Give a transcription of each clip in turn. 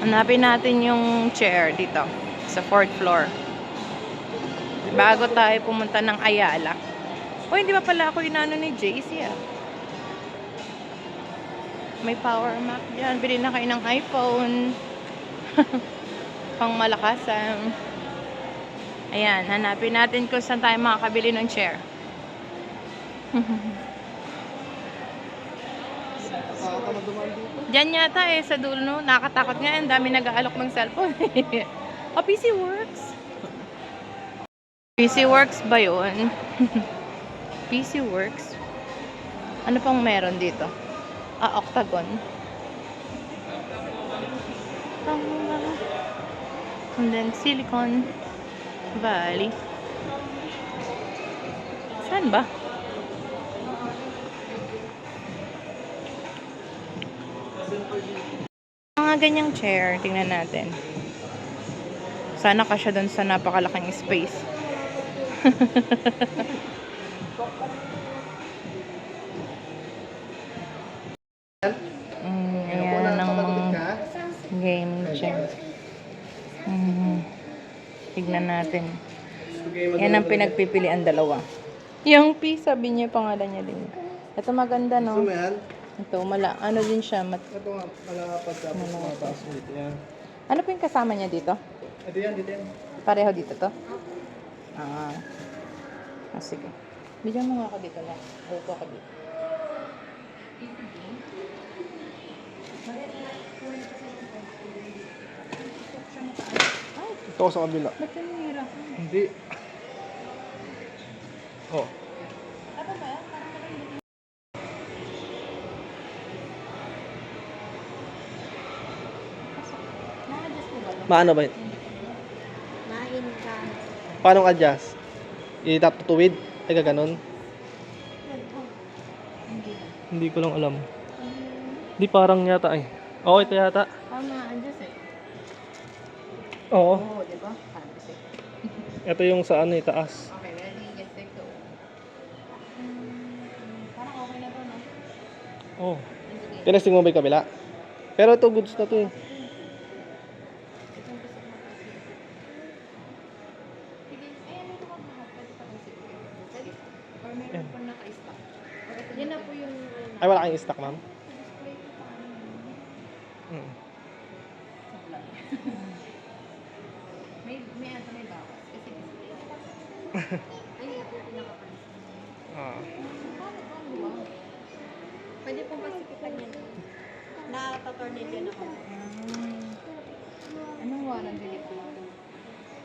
Hanapin natin yung chair dito sa 4th floor. Bago tayo pumunta ng Ayala. O, hindi ba pala ako inano ni JC ah? May power mac dyan. Bili na kayo ng iPhone. Pang malakasan. Ayan, hanapin natin kung saan tayo makakabili ng chair. Diyan yata eh, sa dulo, no? Nakakatakot nga, ang dami nag-aalok ng cellphone. Oh, PC Works. PC Works ba yun? PC Works? Ano pang meron dito? Ah, Octagon. And then Silicon Valley. Saan ba? Mga ganyang chair, tingnan natin. Sana kasya doon sa napakalaking space. Ayan ang game chair. Tignan natin. Yan ang pinagpipilian dalawa. Yung P, sabi niya, pangalan niya din. Ito maganda, no? Ito, ano din siya. Ito nga, malapad tapos mataas ulit yan. Ano po yung kasama niya dito? Ito yan, dito yan. Pareho dito to? Sige. Bigyan mo nga ako dito na. Upo ako dito. Ito ko sa kabila. Ba't yung hira? Hindi. Oh. Ano ba yan? Na-adjust mo ba? Maano ba yun? Main ka. Paano adjust? Itap tuwid? Ay gaganon? Hindi ko lang alam. Hindi parang yata ay. Oo, ito yata. Na-adjust eh. Oo. Oo, di ba? Kasi. Ito yung sa ano, taas. Okay, ready, get set, go. Parang okay na to, no? Oo. Tinesting mo ba yung kabila? Pero ito, goods na to eh. Or meron pa naka-stock. Yan na po yung... Ay, wala kayong stock, ma'am? may bawas. Kasi display. Ay, ito yung pinakapalis. Pwede pong pasikitan yan. Nakatornilyo na po. Anong warranty dito?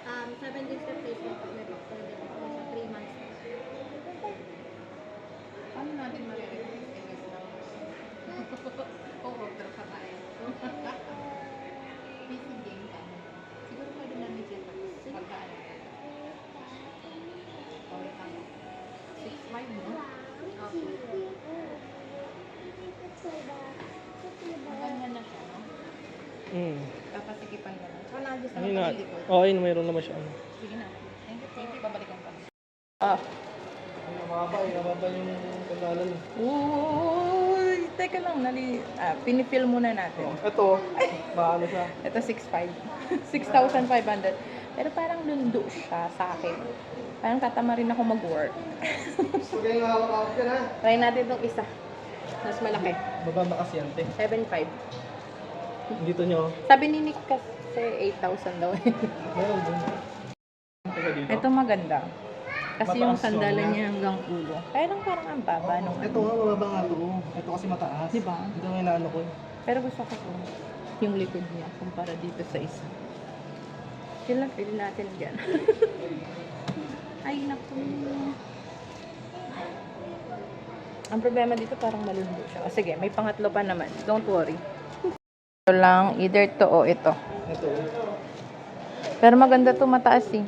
7 days replacement pag may factor din po sa 3 months. Paano natin marireplace? Co-order pa tayo. PC game ka. Siguro pwede namin dyan pagkaan. Sorry ka mo. 6.5 mo? Maganda na siya, no? Papasikipan ka na. So, na-adjust Ayun naman na. sa likod. Oo, ayun, mayroon naman siya. Sige na. Thank you. Babalikan pa. Mababa yung pangalan. Uy! Teka lang, pinifil muna natin. Ito, maano siya. Ito 6.5. 6,500. Pero parang lundo siya sa akin. Parang tatama rin ako mag-work. Gusto kayo nga hawak-hawak yan ha? Try natin itong isa. Mas malaki. Bababa kasi yan, te. 7.5. Dito nyo. Sabi ni Nick kasi 8,000 daw. Meron dun. Teka dito. Ito maganda. Kasi yung Mataas sandalan yun, niya hanggang ulo. Kaya lang parang ang baba nung Ito nga, mababa nga to. Ito kasi mataas. Diba? Ito nga inaano ko. Pero gusto ko to. Yung likod niya kumpara dito sa isa. Kailan pili natin dyan. Ay, naku. Ang problema dito parang malundo siya. Sige, may pangatlo pa naman. Don't worry. Ito lang, either to o ito. Ito. Pero maganda to, mataas eh.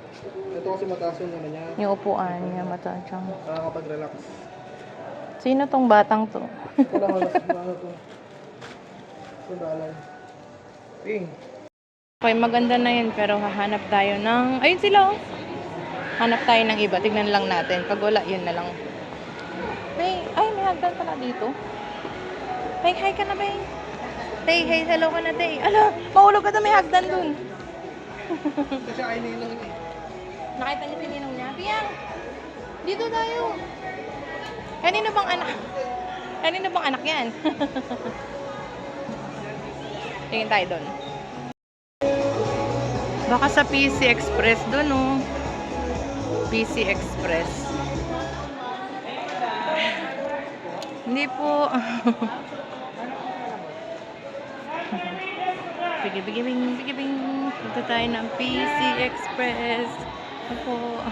Ito kasi mataas yung ano niya. Yung upuan niya, mataas siya. Nakakapag-relax. Sino tong batang to? Ito lang halos ano to. Sandalan. Ting. Okay, maganda na yun, pero hahanap tayo ng... Ayun sila oh. Hanap tayo ng iba. Tignan lang natin. Pag wala, yun na lang. May hagdan pala dito. May hi ka na ba Tay, hey, hello ka na, Tay. Ala, mahulog ka na, may hagdan dun. Kasi ay ninong eh. Nakita niyo si Ninong niya? Piyang, dito tayo. Kanino bang anak? Kanino bang anak yan? Tingin tayo doon. Baka sa PC Express doon, oh. PC Express. Hindi po. Bigibing. Punta tayo ng PC Express. Ako.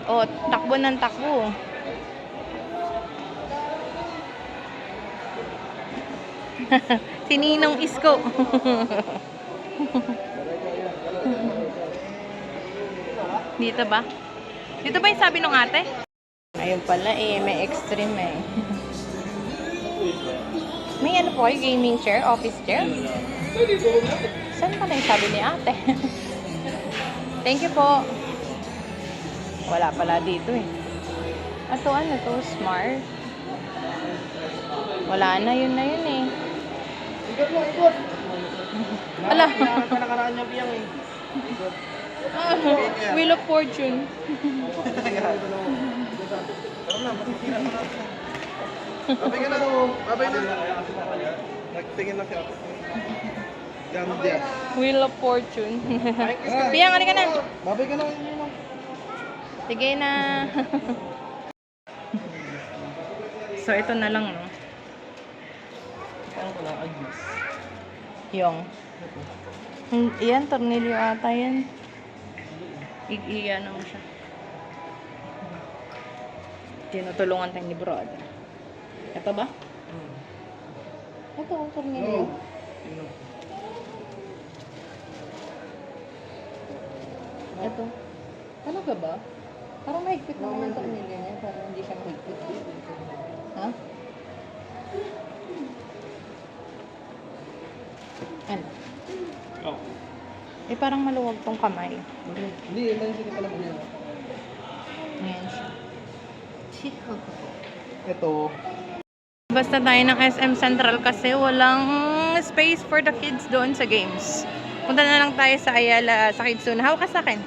Oh, takbo ng takbo. Si Ninong Isko. Dito ba? Dito ba yung sabi nung ate? Ayun pala eh, may extreme eh. May ano po, gaming chair, office chair. Saan pala yung sabi ni ate? Thank you po. Wala pala dito eh. Ato ano to, smart. Wala na yun eh. Ikot mo, ikot! Ala. Nakaraan niya biyang eh. Wheel of Fortune. Babay ka na daw. Babay na. Nagtingin lang siya. Diyan, diyan. Wheel of Fortune. Piyang, ano ka na? Babay ka na. Sige na. So, ito na lang, no? Parang wala agis. Yung. Yan, tornilyo ata yan. Iyan mo siya. Tinutulungan tayo ni brother. Ito ba? Ito, tornilyo. Ito. Talaga ba? Parang mahigpit naman yung tornilyo niya. Parang hindi siya mahigpit. Ha? Ano? Oh. Eh, parang maluwag tong kamay. Hindi, hindi pala mo yan. Ayan siya. Ito. Basta tayo ng SM Central kasi walang space for the kids doon sa games. Punta na lang tayo sa Ayala, sa Kidsuna. Hawak ka sa akin.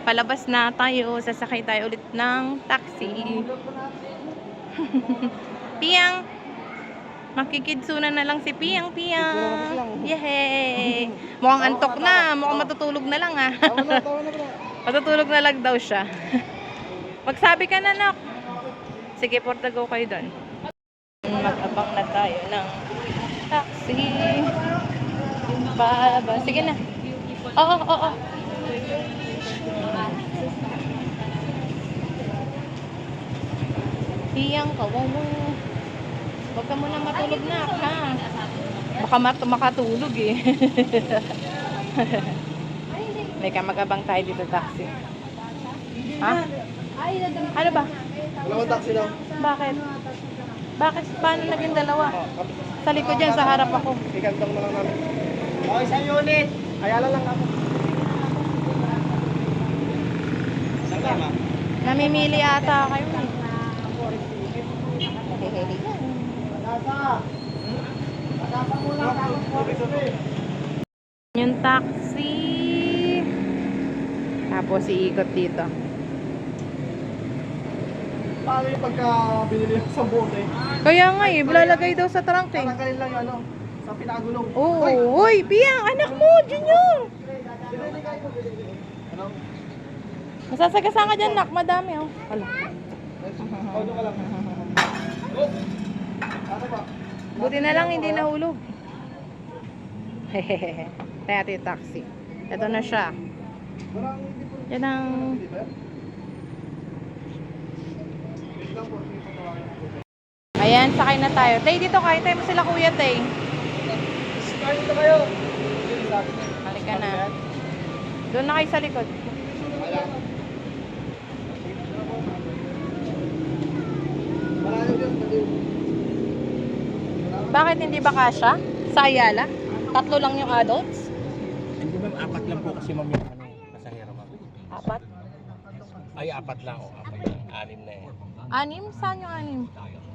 Palabas na tayo. Sasakay tayo ulit ng taxi. Piyang! Makikidsuna na lang si Piyang. Yehey! Mukhang antok na. Mukhang matutulog na lang ah. Tawa na bro. Matutulog na lang daw siya. Magsabi ka na, nak. Sige, porta go kayo doon. Mag-abang na tayo ng taxi. Baba. Sige na. Oo. Hiyang kawawa. Huwag ka muna matulog na, ha? Baka makatulog eh. May mag-abang tayo dito taxi. Ha? Ano ba? Wala mo taxi daw. Bakit? Paano naging dalawa? Sa likod yan, sa harap ako. Ikantong na lang namin. Okay, isang unit. Ayala lang ako. Saan ka ma? Namimili ata kayo eh. Yung taxi. Tapos iikot dito. Paano yung pagka binili yung sa bote? Kaya nga eh, lalagay daw sa trunk eh. Tatanggalin lang yung ano, sa pinakagulong. Oo. Hoy, Piyang, anak mo, Junior. Ano? Masasagasa ka dyan, nak. Madami oh. Hala. Auto ka lang. Oh! Ano ba? Buti na lang hindi nahulog. Hehehe. Kaya ito yung taxi. Ito na siya. Parang hindi po. Yan ang... Di ba? Wait lang po, sige po tawagan. Ayan, sakay na tayo. Tay, dito kayo. Tayo mo sila kuya, Tay. Kain na kayo! Halika na. Doon na kayo sa likod. Malayo yun, maliw. Bakit hindi ba kasya? Sa Ayala? 3 lang yung adults? Hindi ma'am, 4 lang po kasi ma'am yung pasahero ma'am. 4? Ay, 4 lang o 4 lang. 6 na eh. Anim? Saan yung anim?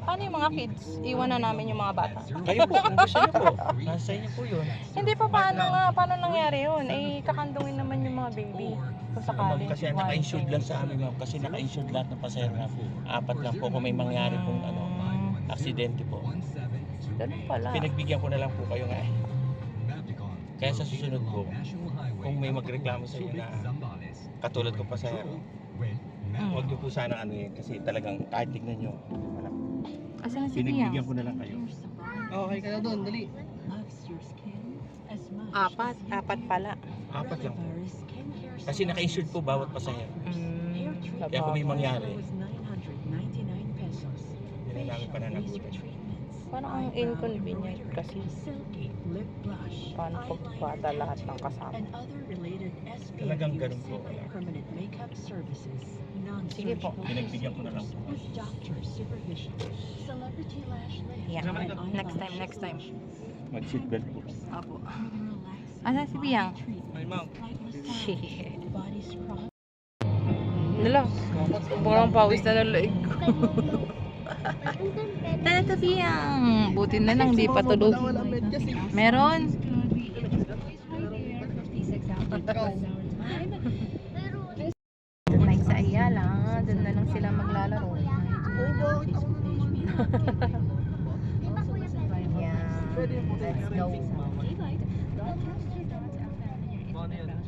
Paano yung mga kids? Iwan na namin yung mga bata. Kayo po, kung gusto niyo po. Nasa inyo po yun. Hindi pa, paano nangyari yun? Eh, kakandungin naman yung mga baby. Kung sakali. Kasi naka-insured lang sa amin ma'am. Kasi naka-insured lahat ng pasahero na po. 4 lang po kung may mangyari pong aksidente po. Ganun pala. Pinagbigyan ko na lang po kayo nga eh. Kaya sa susunod po, kung may magreklamo sa iyo na katulad ko pasahero, huwag niyo po sana kasi talagang kahit tignan niyo, Asan na si Bia? pinagbigyan ko na lang kayo. Okay ka na doon, dali. Apat pala. 4 lang po. Kasi naka-insured po bawat pasahero. Kaya kung may mangyari, hindi na namin pananagutan. Parang ang inconvenient kasi. Paano pagpata lahat ng kasama? Talagang ganun po. Sige po. Pinagbigyan ko na lang po. Yeah. Next time. Mag-seatbelt po. Apo. Asan si Biyang? Ay, ma'am. Shit. Nala, sobrang pawis na ng leeg ko. Tata Biyang! Buti na lang, di pa tulog. Meron? Like sa Ayala, doon na lang sila maglalaro. Yeah, let's go. Ano yan?